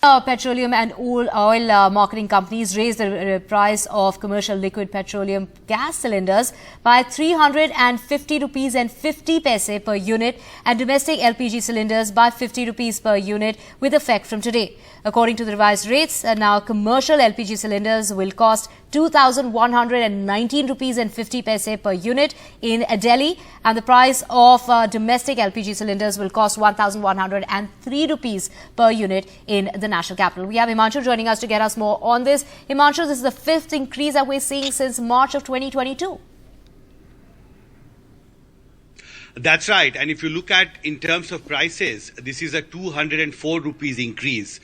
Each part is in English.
Petroleum and oil marketing companies raised the price of commercial liquid petroleum gas cylinders by 350 rupees and 50 paise per unit and domestic LPG cylinders by 50 rupees per unit with effect from today. According to the revised rates, now commercial LPG cylinders will cost 2,119 rupees and 50 paise per unit in Delhi, and the price of domestic LPG cylinders will cost 1,103 rupees per unit in the national capital. We have Himanshu joining us to get us more on this. Himanshu, this is the fifth increase that we're seeing since March of 2022. That's right. And if you look at in terms of prices, this is a 204 rupees increase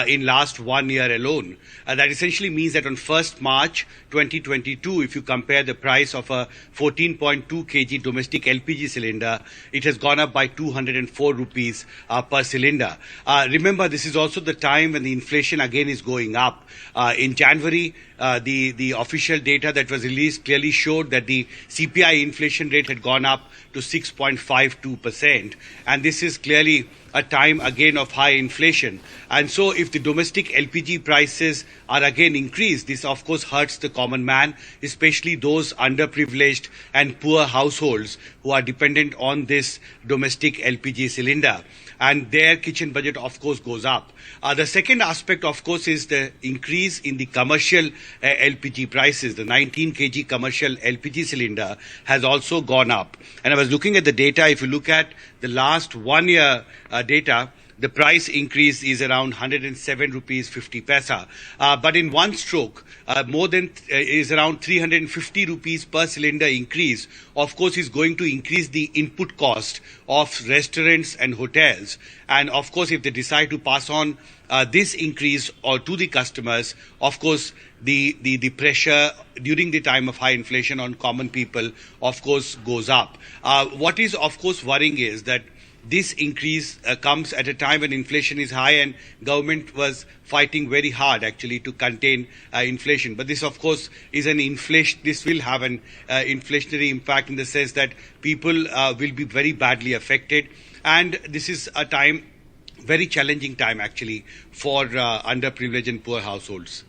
in last 1 year alone. That essentially means that on 1st March 2022, if you compare the price of a 14.2 kg domestic LPG cylinder, it has gone up by 204 rupees per cylinder. Remember, this is also the time when the inflation again is going up. In January, the official data that was released clearly showed that the CPI inflation rate had gone up to 6.52%. And this is clearly a time again of high inflation. And so if the domestic LPG prices are again increased, this of course hurts the common man, especially those underprivileged and poor households who are dependent on this domestic LPG cylinder. And their kitchen budget, of course, goes up. The second aspect, of course, is the increase in the commercial LPG prices. The 19 kg commercial LPG cylinder has also gone up. And I was looking at the data. If you look at the last 1 year data, the price increase is around 107 rupees 50 paisa. But in one stroke, is around 350 rupees per cylinder increase. Of course, is going to increase the input cost of restaurants and hotels. And of course, if they decide to pass on this increase or to the customers, of course, the pressure during the time of high inflation on common people, of course, goes up. What is, of course, worrying is that this increase comes at a time when inflation is high and government was fighting very hard actually to contain inflation. But this, of course, is an inflation. This will have an inflationary impact in the sense that people will be very badly affected. And this is a time, very challenging time actually for underprivileged and poor households.